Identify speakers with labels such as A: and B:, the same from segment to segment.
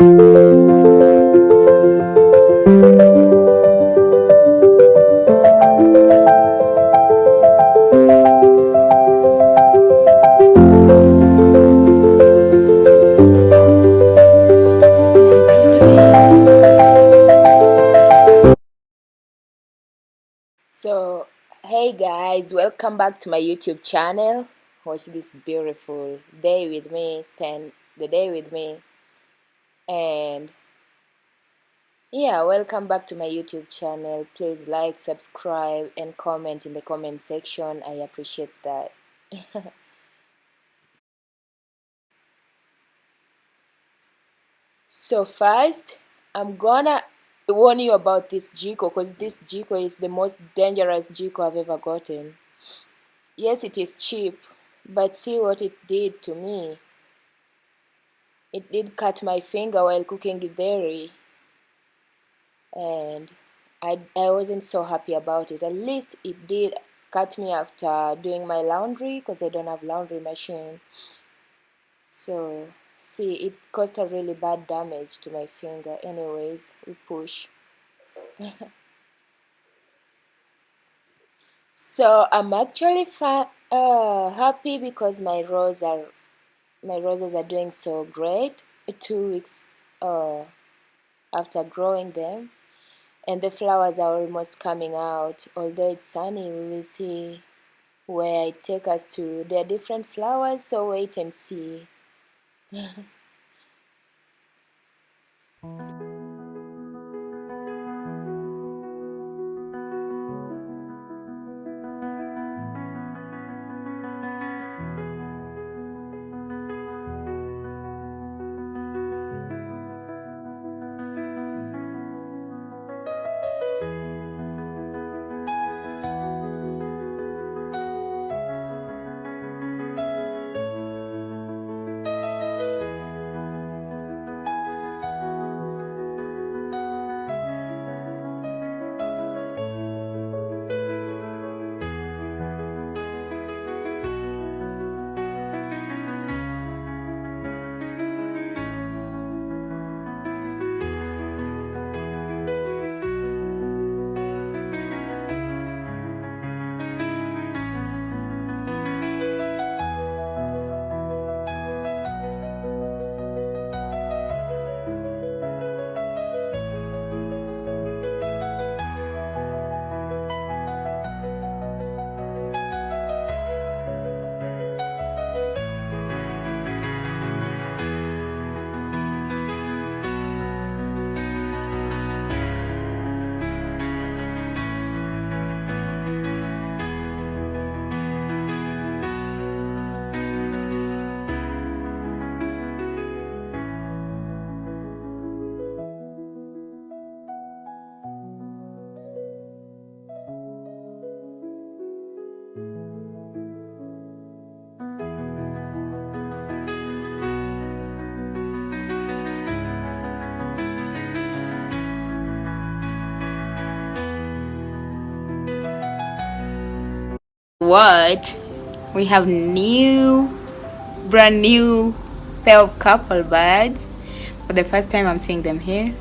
A: So, hey guys, welcome back to my YouTube channel. Watch this beautiful day with me, spend the day with me. And yeah, welcome back to my YouTube channel. Please like, subscribe, and comment in the comment section. I appreciate that. So, first, I'm gonna warn you about this Jiko because this Jiko is the most dangerous Jiko I've ever gotten. Yes, it is cheap, but see what it did to me. It did cut my finger while cooking Githeri, and I wasn't so happy about it. At least it did cut me after doing my laundry because I don't have laundry machine. So see, it caused a really bad damage to my finger. Anyways, we push. So I'm actually happy because my roses are doing so great. 2 weeks uh, after growing them, and the flowers are almost coming out. Although it's sunny, we will see where it takes us to. There are different flowers, so wait and see. What? We have brand new pair of couple birds. For the first time I'm seeing them here.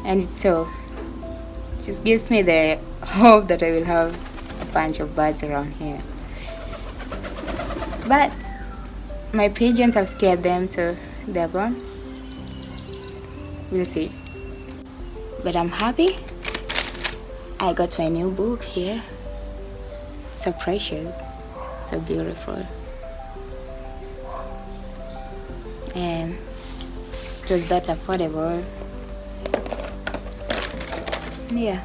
A: And it's just gives me the hope that I will have a bunch of birds around here. But my pigeons have scared them, so they're gone. We'll see. But I'm happy. I got my new book here. So precious, so beautiful. And it was that affordable. Yeah.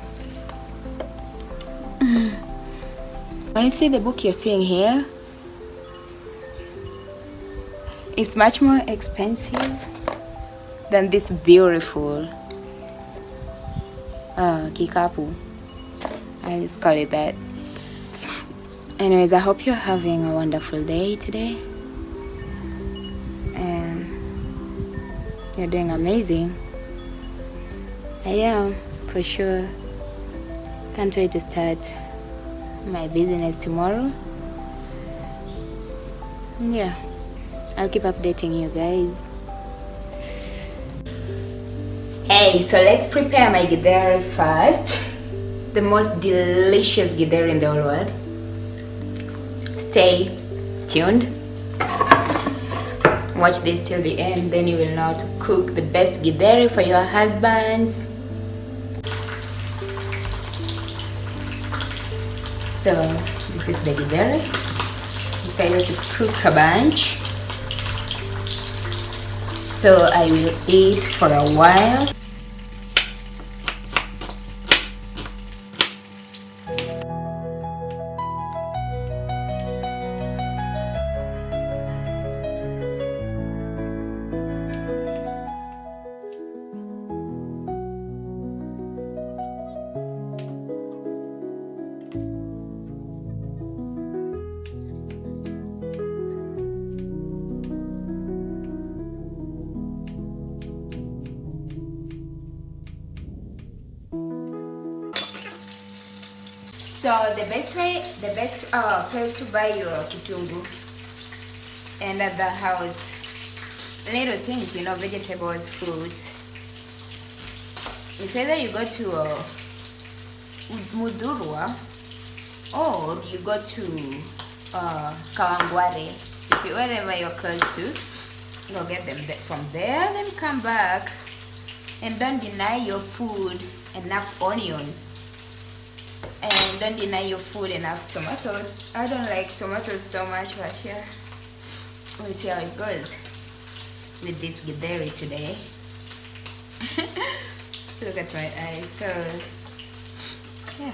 A: Honestly, the book you're seeing here is much more expensive than this beautiful kikapu. I just call it that. Anyways, I hope you're having a wonderful day today. And you're doing amazing. I am, for sure. Can't wait to start my business tomorrow. Yeah, I'll keep updating you guys.
B: Okay, so let's prepare my githeri first. The most delicious githeri in the whole world. Stay tuned. Watch this till the end, then you will know how to cook the best githeri for your husbands. So this is the githeri. Decided to cook a bunch, so I will eat for a while. So the best place to buy your kitungu and at the house, little things, you know, vegetables, fruits. It's either you go to Mudurwa or you go to Kawangware. Wherever you're close to, go get them from there, then come back. And don't deny your food enough onions. And don't deny your food enough tomatoes. I don't like tomatoes so much, but yeah, we'll see how it goes with this githeri today. Look at my eyes. So yeah.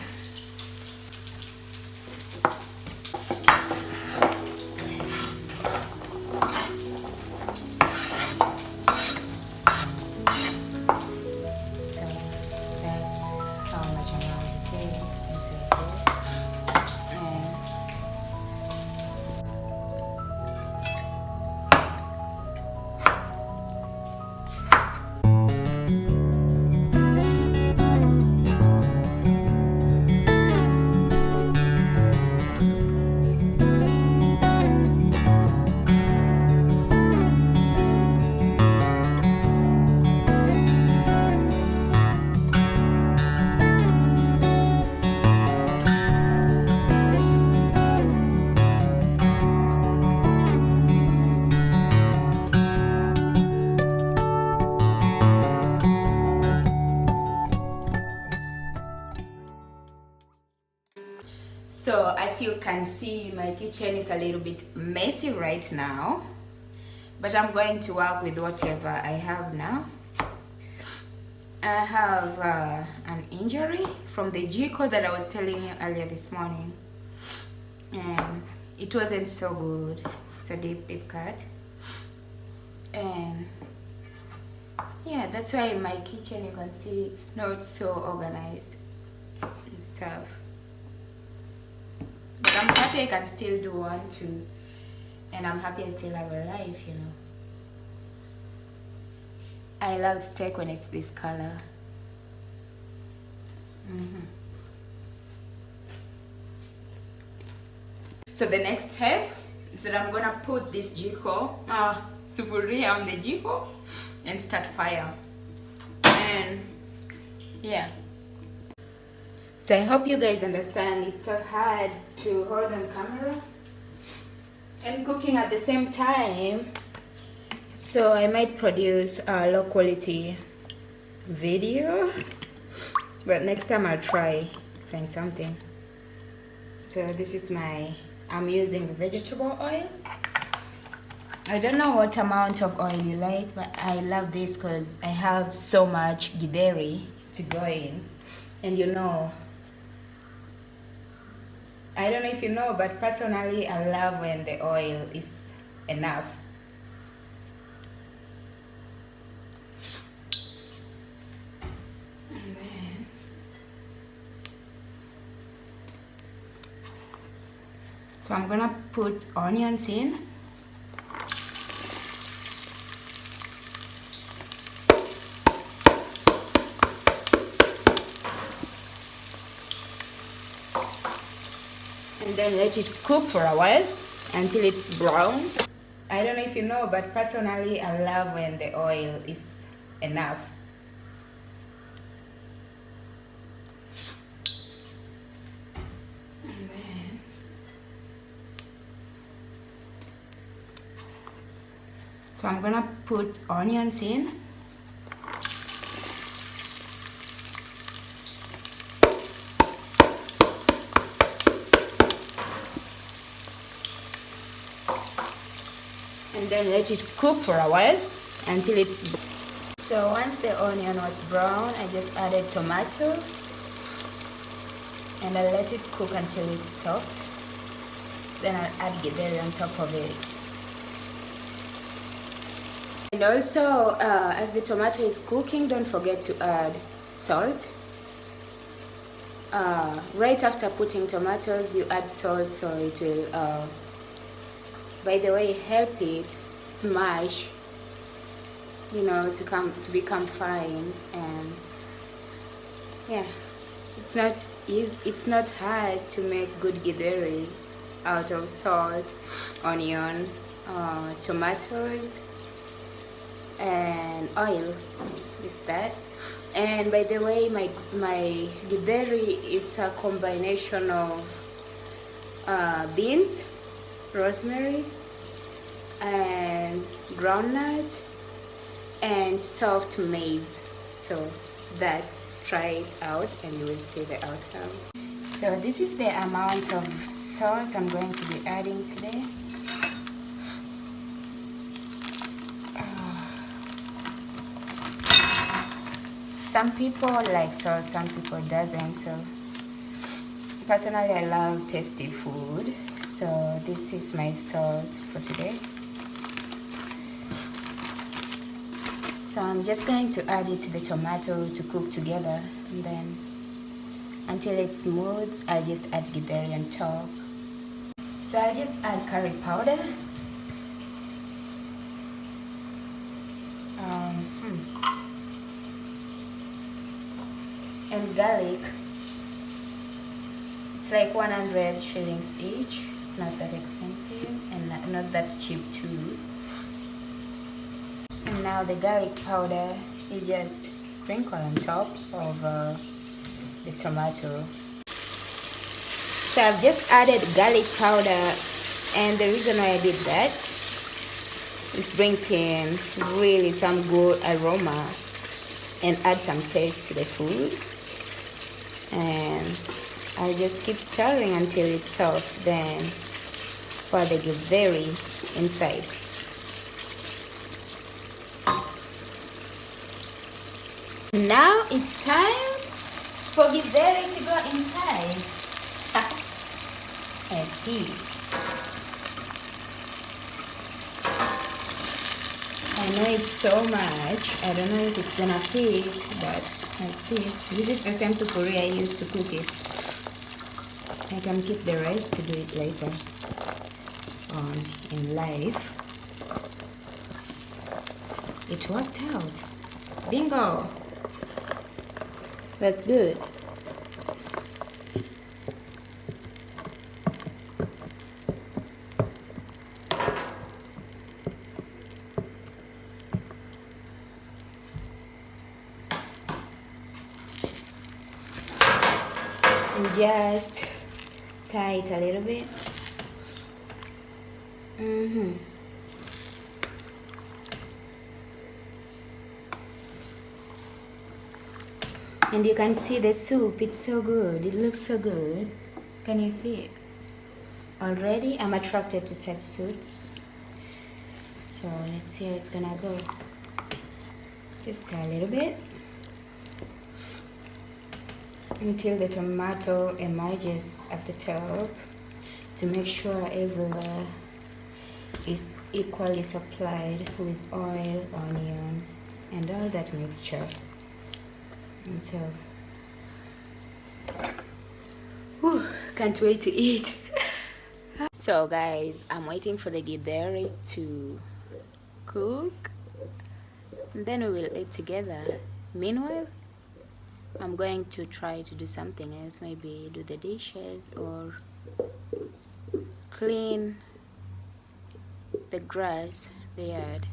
B: So as you can see, my kitchen is a little bit messy right now, but I'm going to work with whatever I have now. I have an injury from the Jiko that I was telling you earlier this morning, and it wasn't so good. It's a deep cut, and yeah, that's why in my kitchen you can see it's not so organized and stuff. But I'm happy I can still do 1, 2, and I'm happy I still have a life, you know. I love steak when it's this color. So the next step is that I'm gonna put this jiko, sufuria on the jiko and start fire. And yeah. So I hope you guys understand it's so hard to hold on camera and cooking at the same time. So I might produce a low quality video, but next time I'll try find something. So this is I'm using vegetable oil. I don't know what amount of oil you like, but I love this because I have so much githeri to go in. And you know, I don't know if you know, but personally I love when the oil is enough. And then so I'm gonna put onions in. And then let it cook for a while until it's brown. I don't know if you know, but personally I love when the oil is enough. So I'm gonna put onions in. And then let it cook for a while until it's. So once the onion was brown, I just added tomato and I let it cook until it's soft. Then I'll add Githeri on top of it. And also, as the tomato is cooking, don't forget to add salt. Right after putting tomatoes, you add salt so it will, by the way, help it smash, you know, to become fine. And yeah, it's not hard to make good Githeri out of salt, onion, tomatoes, and oil. Is that? And by the way, my Githeri is a combination of beans, rosemary, and groundnut, and soft maize. So try it out and you will see the outcome. So this is the amount of salt I'm going to be adding today. Some people like salt, some people doesn't. So personally, I love tasty food. So this is my salt for today. So I'm just going to add it to the tomato to cook together, and then until it's smooth, I'll just add Githeri on top. So I just add curry powder. And garlic. It's like 100 shillings each. It's not that expensive and not that cheap too. And now the garlic powder, you just sprinkle on top of the tomato. So I've just added garlic powder, and the reason why I did that, it brings in really some good aroma and add some taste to the food. And I just keep stirring until it's soft, then pour the Githeri inside. Now it's time for Githeri to go inside. Let's see. I know it's so much. I don't know if it's gonna fit, but let's see. This is the same sufuria I used to cook it. I can keep the rest to do it later on in life. It worked out. Bingo! That's good. And just stir it a little bit. And you can see the soup, it's so good, it looks so good. Can you see it? Already I'm attracted to such soup. So let's see how it's gonna go. Just stir a little bit until the tomato emerges at the top, to make sure everywhere is equally supplied with oil, onion, and all that mixture. And so, can't wait to eat. So guys, I'm waiting for the Githeri to cook, and then we will eat together. Meanwhile, I'm going to try to do something else, maybe do the dishes or clean the grass, the yard.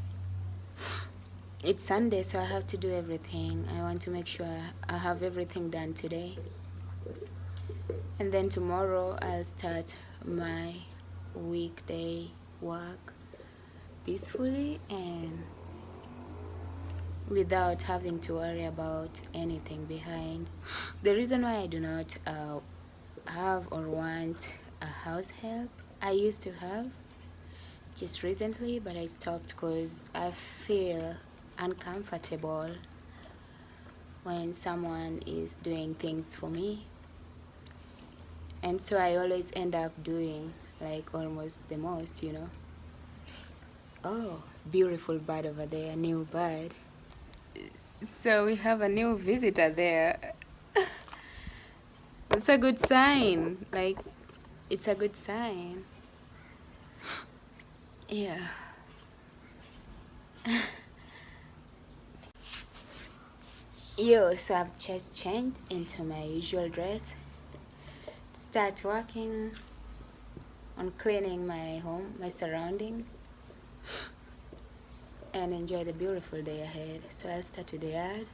B: It's Sunday, so I have to do everything. I want to make sure I have everything done today. And then tomorrow I'll start my weekday work. peacefully and without having to worry about anything behind. The reason why I do not have or want a house help, I used to have just recently, but I stopped because I feel uncomfortable when someone is doing things for me, and so I always end up doing like almost the most, you know. Oh, beautiful bird over there, new bird. So we have a new visitor there. It's a good sign. Like, it's a good sign. Yeah. Yo, so I've just changed into my usual dress. Start working on cleaning my home, my surrounding, and enjoy the beautiful day ahead. So I'll start with the yard.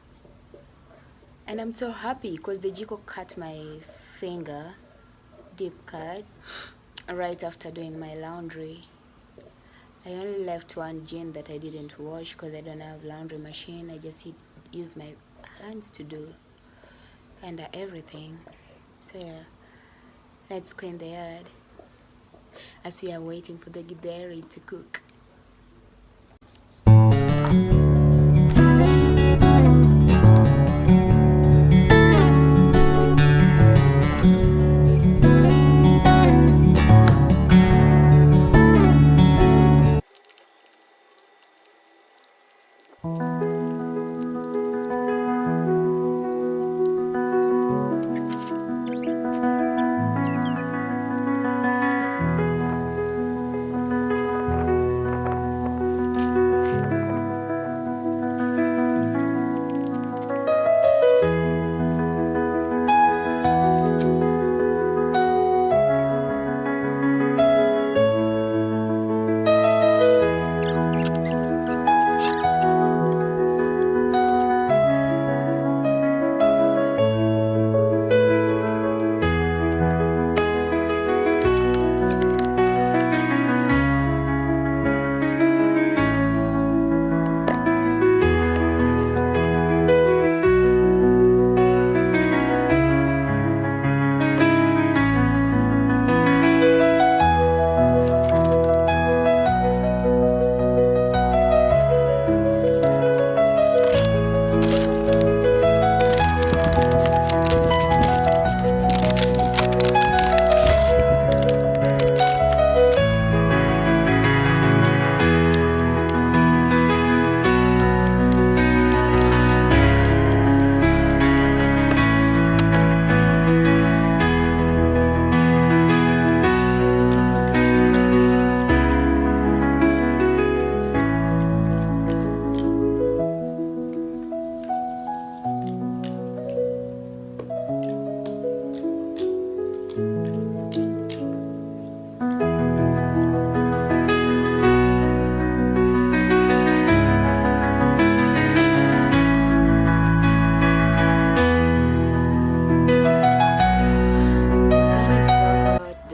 B: And I'm so happy because the jiko cut my finger, deep cut, right after doing my laundry. I only left one jean that I didn't wash because I don't have laundry machine. I just use my hands to do kinda everything. So yeah, let's clean the yard as we are waiting for the Githeri to cook.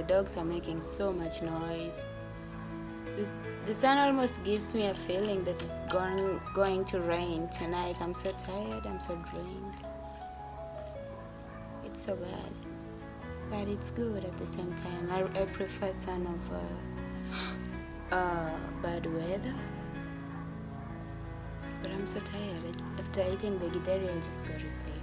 B: Dogs are making so much noise. The sun almost gives me a feeling that it's going to rain tonight. I'm so tired, I'm so drained. It's so bad, but it's good at the same time. I prefer sun over bad weather, but I'm so tired. After eating the Githeri, I'll just go to sleep.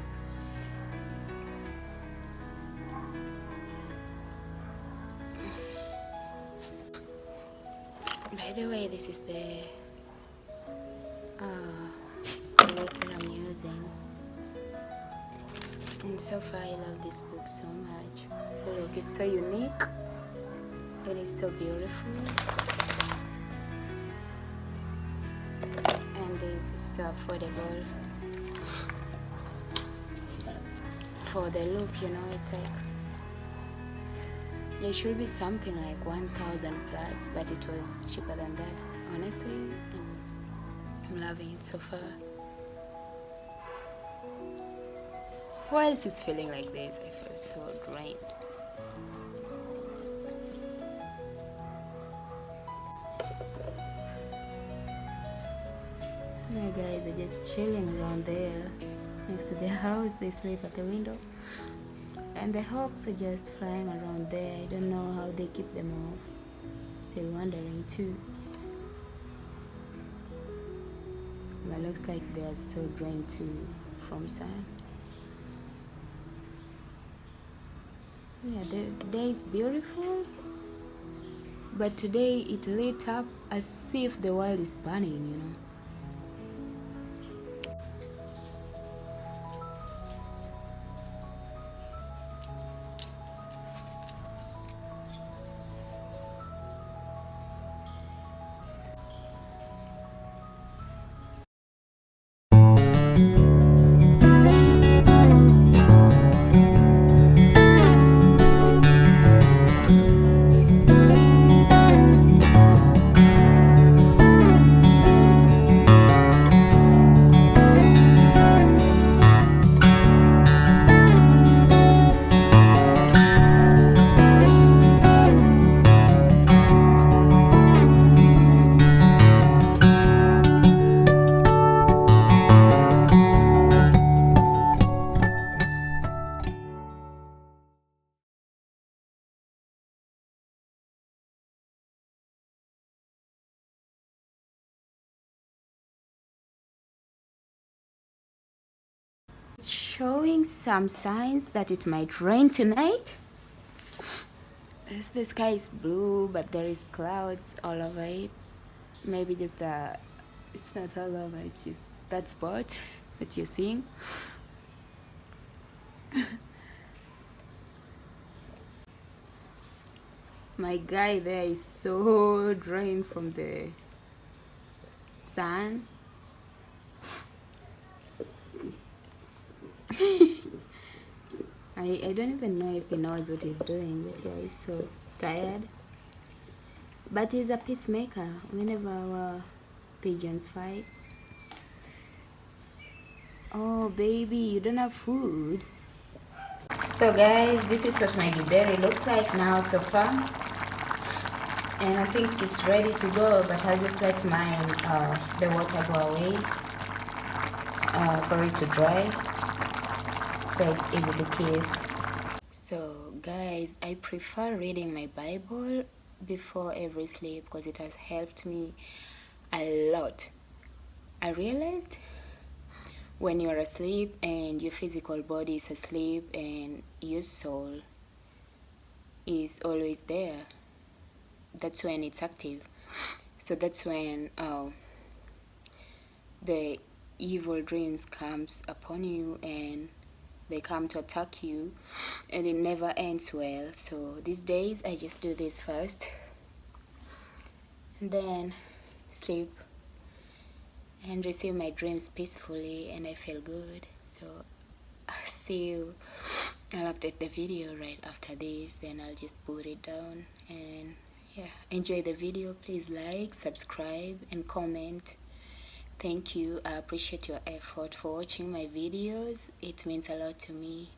B: By the way, this is the lake that I'm using. And so far, I love this book so much. Look, it's so unique. It is so beautiful. And this is so affordable. For the look, you know, it's like there should be something like 1,000 plus, but it was cheaper than that, honestly, and I'm loving it so far. Why else is feeling like this? I feel so drained. guys are just chilling around there next to their house. They sleep at the window, and the hawks are just flying around there. I don't know how they keep them off. Still wondering too. But looks like they are so drained too from sun. Yeah, the day is beautiful, but today it lit up as if the world is burning, you know. It's showing some signs that it might rain tonight. Yes, the sky is blue, but there is clouds all over it. Maybe just it's not all over, it's just that spot that you're seeing. My guy there is so drained from the sun. I don't even know if he knows what he's doing, but yeah, he's so tired. But he's a peacemaker whenever our pigeons fight. Oh baby, you don't have food. So guys, this is what my Githeri looks like now so far. And I think it's ready to go, but I'll just let mine, the water go away for it to dry, so it's easy to keep. So guys, I prefer reading my Bible before every sleep because it has helped me a lot. I realized when you're asleep and your physical body is asleep and your soul is always there, that's when it's active. So that's when the evil dreams comes upon you and they come to attack you, and it never ends well. So these days I just do this first and then sleep and receive my dreams peacefully, and I feel good. So I'll see you. I'll update the video right after this, then I'll just put it down. And yeah, enjoy the video. Please like, subscribe and comment. Thank you. I appreciate your effort for watching my videos. It means a lot to me.